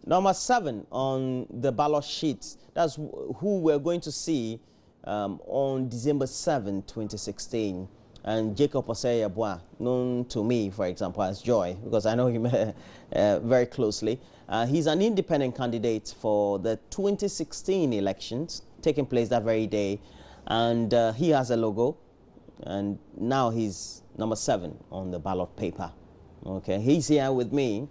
Number 7 on the ballot sheet. That's who we're going to see on December 7, 2016. And Jacob Osei-Yeboah, known to me, for example, as Joy, because I know him very closely. He's an independent candidate for the 2016 elections, taking place that very day. And he has a logo. And now he's number 7 on the ballot paper. Okay, he's here with me.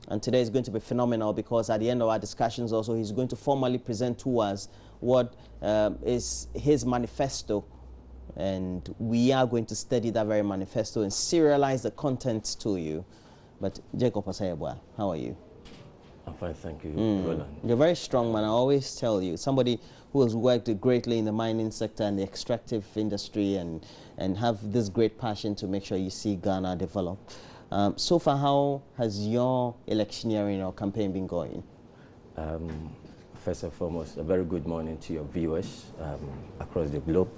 And today is going to be phenomenal because at the end of our discussions also, he's going to formally present to us what is his manifesto. And we are going to study that very manifesto and serialize the contents to you. But Jacob Osei-Yeboah, how are you? I'm fine, thank you, Roland. You're a very strong man, I always tell you. Somebody who has worked greatly in the mining sector and the extractive industry and have this great passion to make sure you see Ghana develop. So far, how has your electioneering or campaign been going? First and foremost, a very good morning to your viewers across the globe.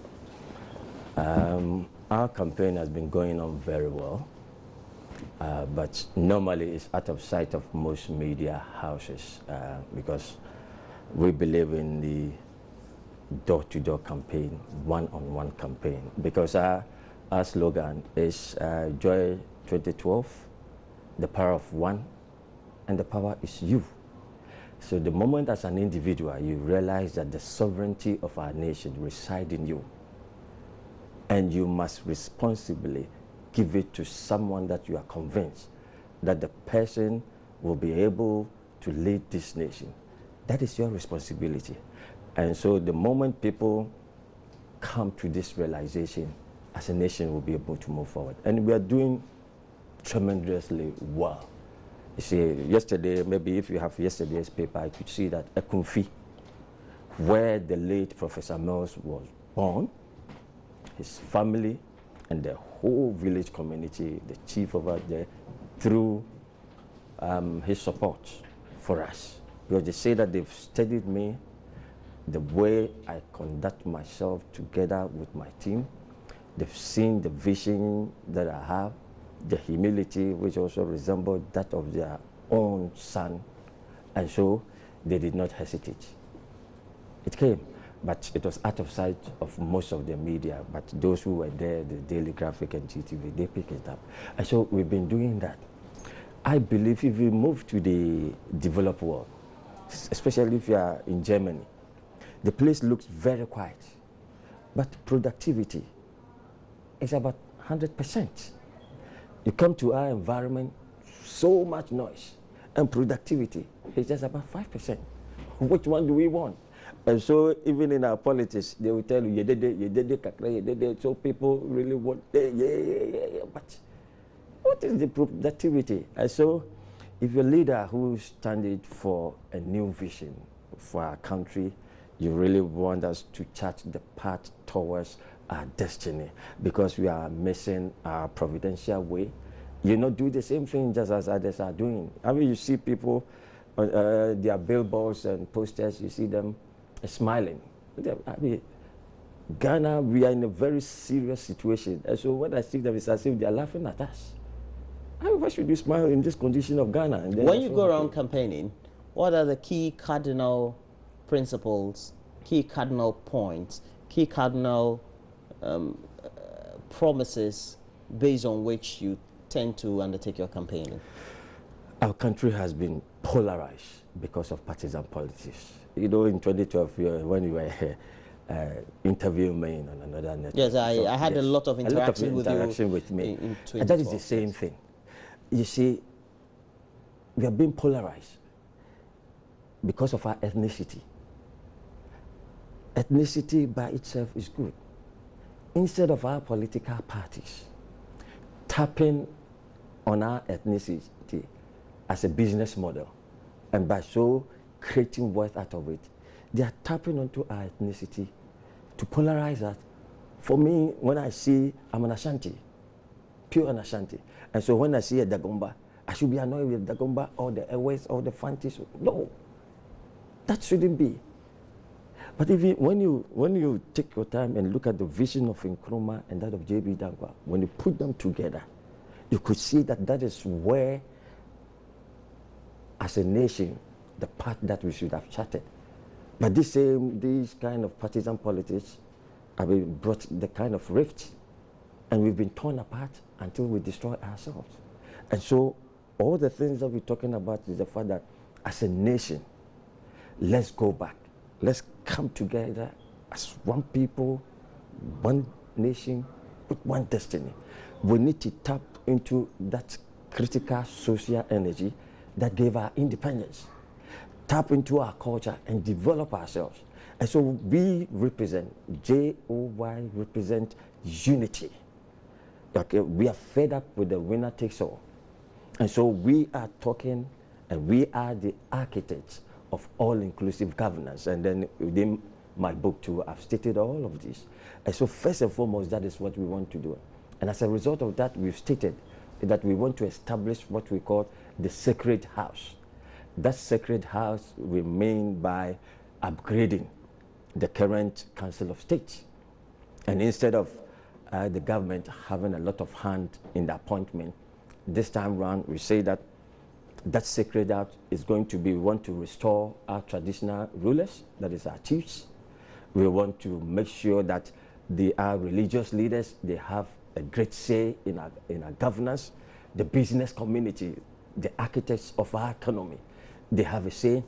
Our campaign has been going on very well, but normally it's out of sight of most media houses because we believe in the door-to-door campaign, one-on-one campaign, because our slogan is Joy 2012, the power of one, and the power is you. So the moment as an individual you realize that the sovereignty of our nation resides in you, and you must responsibly give it to someone that you are convinced that the person will be able to lead this nation. That is your responsibility. And so the moment people come to this realization, as a nation will be able to move forward. And we are doing tremendously well. You see, yesterday, maybe if you have yesterday's paper, I could see that Ekunfi, where the late Professor Mills was born, his family and the whole village community, the chief over there, through his support for us. Because they say that they've studied me, the way I conduct myself together with my team. They've seen the vision that I have, the humility which also resembled that of their own son. And so they did not hesitate. It came. But it was out of sight of most of the media. But those who were there, the Daily Graphic and GTV, they picked it up. And so we've been doing that. I believe if we move to the developed world, especially if you are in Germany, the place looks very quiet. But productivity is about 100%. You come to our environment, so much noise, and productivity is just about 5%. Which one do we want? And so even in our politics, they will tell you, so people really want, but what is the productivity? And so if you're a leader who standing for a new vision for our country, you really want us to chart the path towards our destiny, because we are missing our providential way. You not do the same thing just as others are doing. I mean, you see people on their billboards and posters, you see them smiling. I mean, Ghana, we are in a very serious situation. And so when I see them, it's as if they are laughing at us. I mean, why should you smile in this condition of Ghana? And when you go around campaigning, what are the key cardinal principles, key cardinal points, key cardinal promises based on which you tend to undertake your campaigning? Our country has been polarized because of partisan politics. You know, in 2012, when you were interviewing me on another network. Yes, I had a lot of interaction with me. In and that is the same thing. You see, we are being polarized because of our ethnicity. Ethnicity by itself is good. Instead of our political parties tapping on our ethnicity as a business model, and by so creating wealth out of it, they are tapping onto our ethnicity to polarize that. For me, when I see, I'm an Ashanti, pure an Ashanti. And so when I see a Dagomba, I should be annoyed with Dagomba or the Ewes or the Fantis. No, that shouldn't be. But when you take your time and look at the vision of Nkrumah and that of J.B. Dankwa, when you put them together, you could see that that is where, as a nation, the path that we should have charted. But these kind of partisan politics have brought the kind of rift, and we've been torn apart until we destroy ourselves. And so all the things that we're talking about is the fact that as a nation, let's go back. Let's come together as one people, one nation, with one destiny. We need to tap into that critical social energy that gave our independence. Tap into our culture and develop ourselves. And so we represent, JOY represent unity. Okay, we are fed up with the winner takes all. And so we are talking, and we are the architects of all-inclusive governance. And then within my book too, I've stated all of this. And so first and foremost, that is what we want to do. And as a result of that, we've stated that we want to establish what we call the sacred house. That sacred house we mean by upgrading the current Council of State. And instead of the government having a lot of hand in the appointment, this time around we say that that sacred house is going to be, we want to restore our traditional rulers, that is our chiefs. We want to make sure that our religious leaders, they have a great say in our governance. The business community, the architects of our economy, they have a say.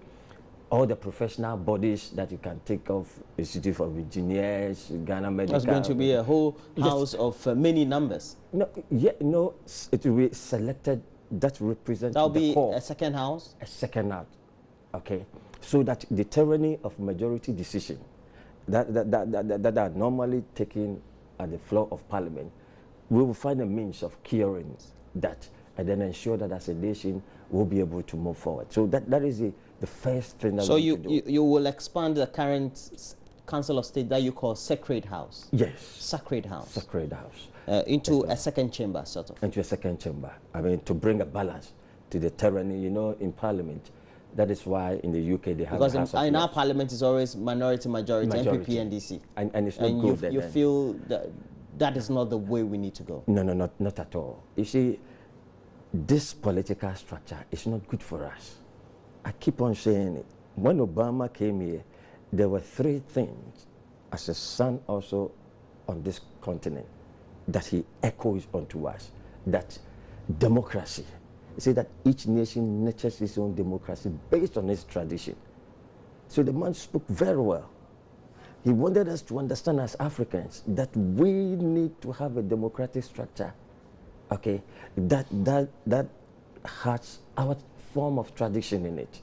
All the professional bodies that you can think of, Institute of Engineers, Ghana Medical. That's going to be a whole house of many numbers. No, yeah, no, it will be selected that represent That'll the be core. a second house? A second house, okay? So that the tyranny of majority decision that are normally taken at the floor of Parliament, we will find a means of curing that and then ensure that as a nation we'll be able to move forward. So that is the first thing that so we want to do. you will expand the current Council of State that you call Sacred House? Yes. Sacred House. Sacred House. Into a second chamber, sort of. Into a second chamber. I mean, to bring a balance to the tyranny, you know, in Parliament. That is why in the UK they have because a House of in our Lords. Parliament is always majority, NPP, NDC. And it's not good. And you feel that that is not the way we need to go? No, not at all. You see, this political structure is not good for us. I keep on saying it. When Obama came here, there were three things, as a son also on this continent, that he echoes onto us. That democracy. He said that each nation nurtures its own democracy based on its tradition. So the man spoke very well. He wanted us to understand as Africans that we need to have a democratic structure, okay, that has our form of tradition in it.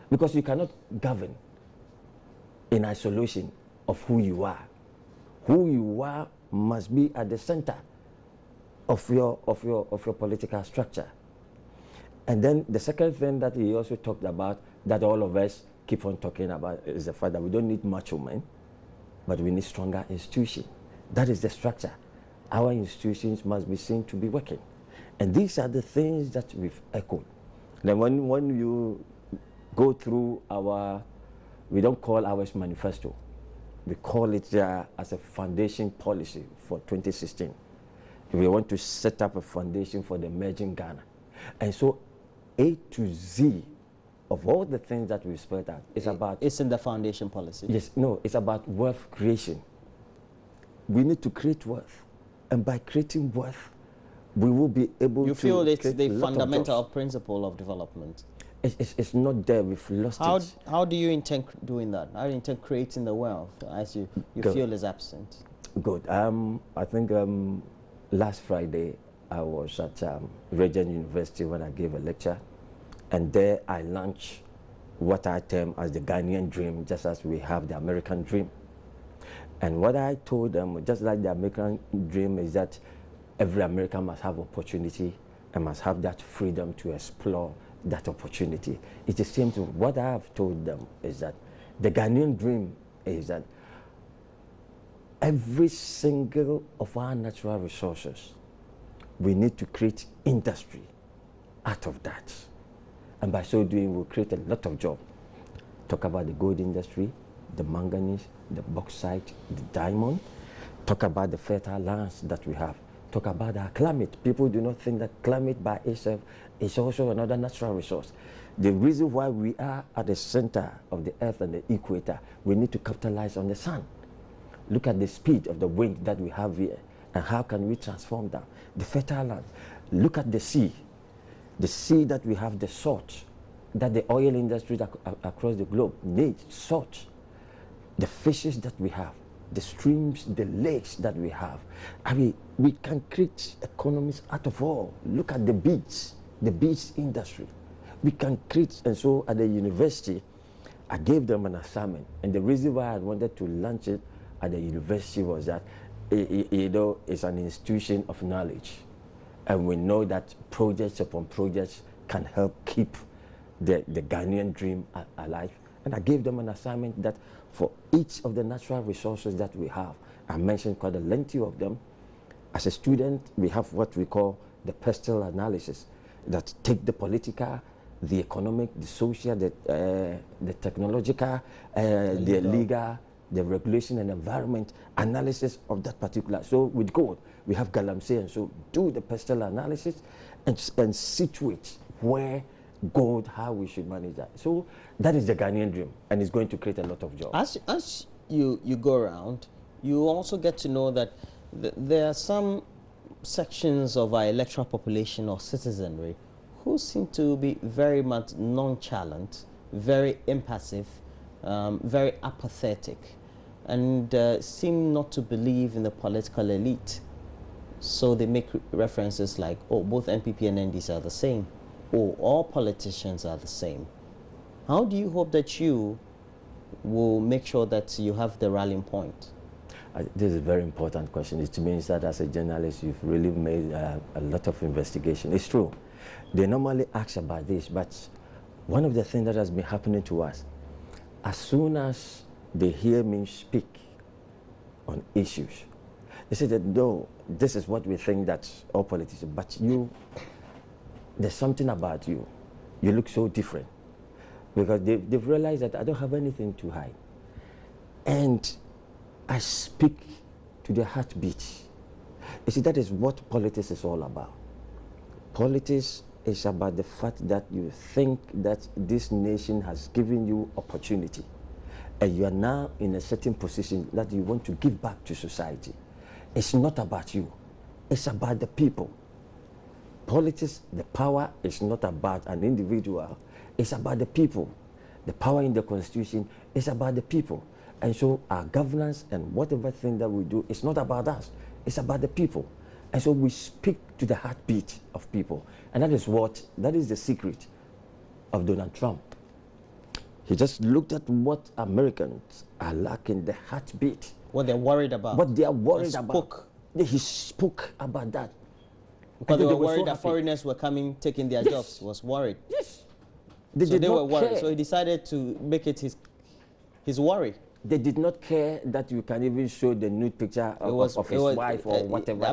Because you cannot govern in isolation of who you are. Who you are must be at the center of your political structure. And then the second thing that he also talked about, that all of us keep on talking about, is the fact that we don't need macho men, but we need stronger institutions. That is the structure. Our institutions must be seen to be working. And these are the things that we've echoed. Then when you go through we don't call ours manifesto. We call it as a foundation policy for 2016. We want to set up a foundation for the emerging Ghana. And so A to Z of all the things that we've spelled out is about... It's in the foundation policy. Yes, no, it's about wealth creation. We need to create wealth. And by creating wealth, we will be able to... You feel it's the fundamental of principle of development? It's not there. We've lost it. How do you intend doing that? How do you intend creating the wealth as you feel is absent? Good. I think last Friday I was at Regent University when I gave a lecture, and there I launched what I term as the Ghanaian dream, just as we have the American dream. And what I told them, just like the American dream, is that every American must have opportunity and must have that freedom to explore that opportunity. It's the same to what I have told them, is that the Ghanaian dream is that every single of our natural resources, we need to create industry out of that. And by so doing, we'll create a lot of jobs. Talk about the gold industry, the manganese, the bauxite, the diamond. Talk about the fertile lands that we have. Talk about our climate. People do not think that climate by itself is also another natural resource. The reason why we are at the center of the earth and the equator, we need to capitalize on the sun. Look at the speed of the wind that we have here, and how can we transform that? The fertile land. Look at the sea that we have, the salt, that the oil industry across the globe needs, salt. The fishes that we have, the streams, the lakes that we have. I mean, we can create economies out of all. Look at the beach industry. We can create, and so at the university, I gave them an assignment, and the reason why I wanted to launch it at the university was that it's an institution of knowledge, and we know that projects upon projects can help keep the Ghanaian dream alive. And I gave them an assignment that for each of the natural resources that we have, I mentioned quite a lengthy of them. As a student, we have what we call the pestle analysis, that take the political, the economic, the social, the technological, the legal, the regulation and environment analysis of that particular. So with gold, we have galamsey, and so do the pestle analysis and situate where gold, how we should manage that. So that is the Ghanaian dream, and it's going to create a lot of jobs. As you go around, you also get to know that there are some sections of our electoral population or citizenry who seem to be very much nonchalant, very impassive, very apathetic, and seem not to believe in the political elite. So they make references like, oh, both NPP and NDC are the same, or all politicians are the same. How do you hope that you will make sure that you have the rallying point? This is a very important question. It means that as a journalist, you've really made a lot of investigation. It's true. They normally ask about this, but one of the things that has been happening to us, as soon as they hear me speak on issues, they say that, no, this is what we think that all politicians, but you, there's something about you. You look so different. Because they've realized that I don't have anything to hide. And I speak to their heartbeat. You see, that is what politics is all about. Politics is about the fact that you think that this nation has given you opportunity, and you are now in a certain position that you want to give back to society. It's not about you. It's about the people. Politics, the power is not about an individual. It's about the people. The power in the Constitution is about the people. And so our governance and whatever thing that we do, it's not about us. It's about the people. And so we speak to the heartbeat of people. And that is the secret of Donald Trump. He just looked at what Americans are lacking, the heartbeat. What they're worried about. What they are worried about. He spoke about that. Because they were worried that foreigners were coming, taking their jobs. Was worried. Yes. They were worried. So he decided to make it his worry. They did not care that you can even show the nude picture of his wife or whatever.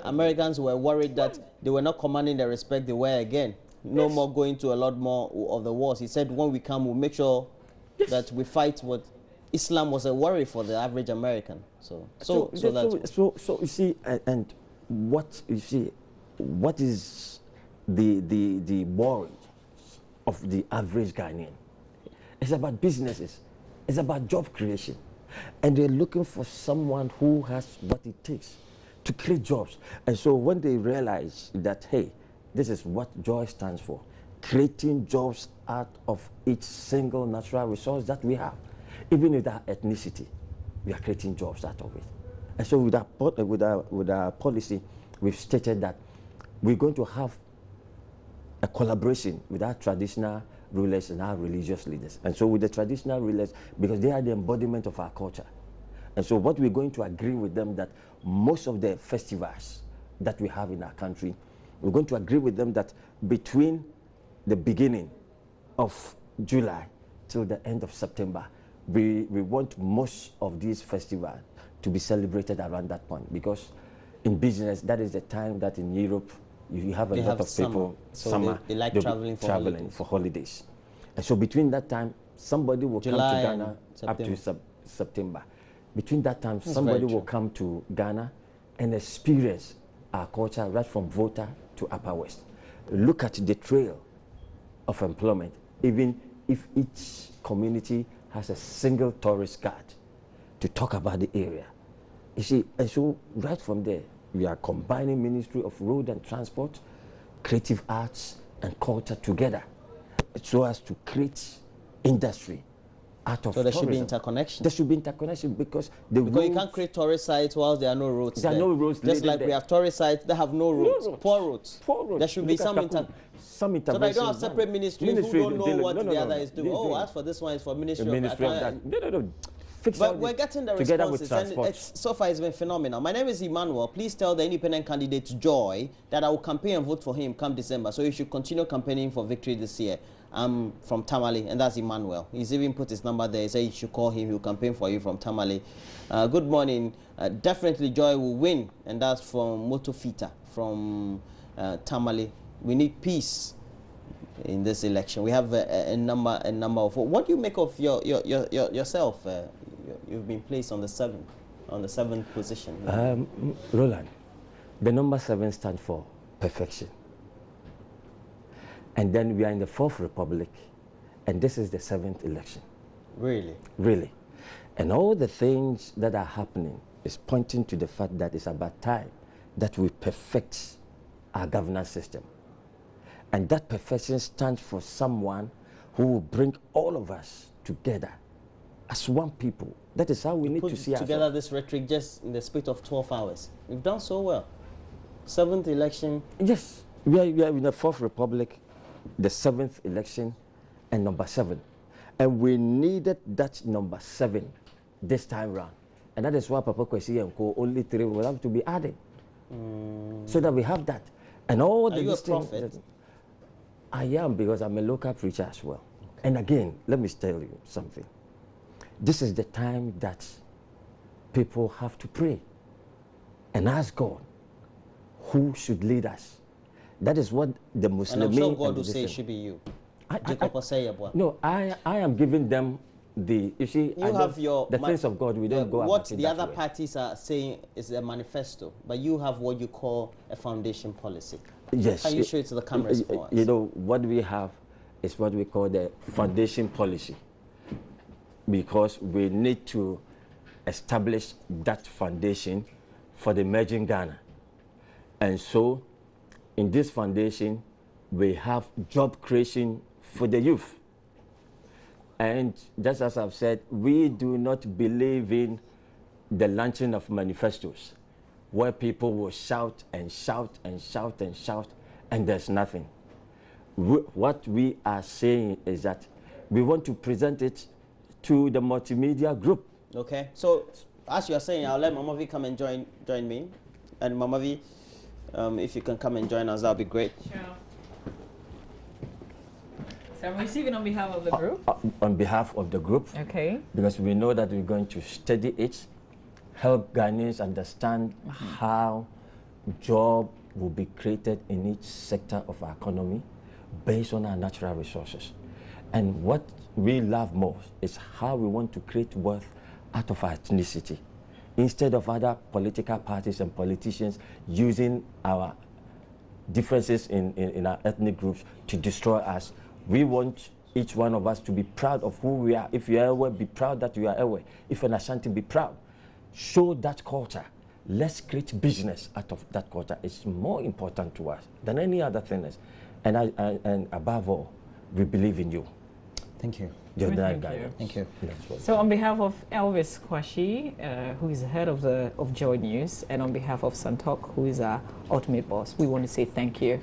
Americans were worried that they were not commanding the respect they were again. No more going to a lot more of the wars. He said, when we come, we'll make sure that we fight what Islam was a worry for the average American. So you see, and what you see, what is the worry of the average Ghanaian? It's about businesses. It's about job creation. And they're looking for someone who has what it takes to create jobs. And so when they realize that, hey, this is what JOY stands for, creating jobs out of each single natural resource that we have. Even with our ethnicity, we are creating jobs out of it. And so with our policy, we've stated that we're going to have a collaboration with our traditional rulers and our religious leaders. And so with the traditional rulers, because they are the embodiment of our culture. And so what we're going to agree with them that most of the festivals that we have in our country, we're going to agree with them that between the beginning of July till the end of September, we want most of these festivals to be celebrated around that point. Because in business, that is the time that in Europe, you have a lot of people, summer, they like traveling for holidays. And so between that time, somebody will July come to Ghana up to September. Between that time, somebody will come to Ghana and experience our culture right from Volta to Upper West. Look at the trail of employment even if each community has a single tourist guide to talk about the area. You see, and so right from there, we are combining Ministry of Road and Transport, creative arts and culture together so as to create industry out of So there tourism. should be interconnection. There should be interconnection because you can't create tourist sites while there are no roads. There are no roads. Just like we have tourist sites that have no roads, poor roads. There should be some intervention. So that you don't have separate ministries who don't know what the other is doing. Oh, as for this one is for Ministry of that. No. But we're getting the responses, and so far it's been phenomenal. My name is Emmanuel. Please tell the independent candidate Joy that I will campaign and vote for him come December. So you should continue campaigning for victory this year. I'm from Tamale, and that's Emmanuel. He's even put his number there. He said you should call him. He'll campaign for you from Tamale. Good morning. Definitely Joy will win, and that's from Motofita from Tamale. We need peace in this election. We have a number of. What do you make of yourself? You've been placed on the seventh position. Roland, the number 7 stands for perfection. And then we are in the 4th Republic, and this is the 7th election. Really? Really. And all the things that are happening is pointing to the fact that it's about time that we perfect our governance system. And that perfection stands for someone who will bring all of us together as one people. That is how we need to see together this rhetoric just in the space of 12 hours. We've done so well. 7th election. Yes, we are in the 4th Republic, the 7th election, and number 7. And we needed that number 7 this time round. And that is why Papa Kwesi and Co. only 3 will have to be added. So that we have that. And all the Are you a prophet? I am, because I'm a local preacher as well. Okay. And again, let me tell you something. This is the time that people have to pray and ask God who should lead us. That is what the Muslim. And I'm sure God will say it should be you. No, I am giving them the, you see, you have the things of God, we don't go about what the other parties are saying is a manifesto, but you have what you call a foundation policy. Yes. Can you show it to the cameras for us? You know, what we have is what we call the foundation policy, because we need to establish that foundation for the emerging Ghana. And so, in this foundation, we have job creation for the youth. And just as I've said, we do not believe in the launching of manifestos where people will shout and shout and shout and shout, and there's nothing. What we are saying is that we want to present it to the multimedia group. Okay, so as you're saying, I'll let Mama V come and join me. And Mama V, if you can come and join us, that'll be great. Sure. So I'm receiving on behalf of the group? On behalf of the group. Okay. Because we know that we're going to study it, help Ghanaians understand how job will be created in each sector of our economy based on our natural resources. And what we love most is how we want to create wealth out of our ethnicity. Instead of other political parties and politicians using our differences in our ethnic groups to destroy us, we want each one of us to be proud of who we are. If you are Ewe, be proud that you are Ewe. If you're an Ashanti, be proud. Show that culture. Let's create business out of that culture. It's more important to us than any other thing is. And above all, we believe in you. Thank you. Thank you. So on behalf of Elvis Kwashi, who is the head of Joy News, and on behalf of Santok, who is our ultimate boss, we want to say thank you,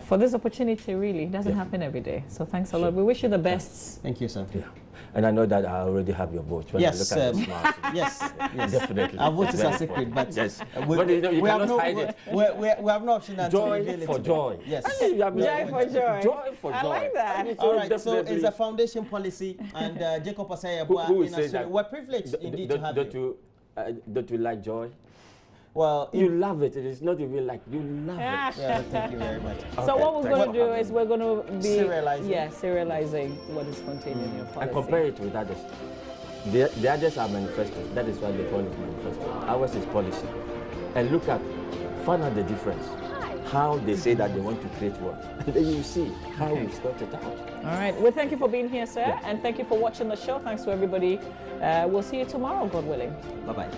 for this opportunity. Really, it doesn't happen every day. So thanks a lot. We wish you the best. Thank you, sir. Yeah. And I know that I already have your vote. When yes, I look at the smart, yes, definitely. Our votes are secret, but yes. we cannot hide it. We have no option to reveal it. For joy. Yes. Joy for joy. Joy for joy. I like that. All right, so it's a foundation policy, and Jacob Asaya, we're privileged indeed to have you. Don't you like joy? Well, you love it. It is not even like you love it. Yeah, thank you very much. Okay, so what we're going to do is we're going to be serializing what is contained in your policy. And compare it with others. The others are manifestos. That is why they call it manifesto. Ours is policy. And find out the difference. how they say that they want to create what. And then you see how we sort it out. All right. Well, thank you for being here, sir. And thank you for watching the show. Thanks to everybody. We'll see you tomorrow, God willing. Bye-bye.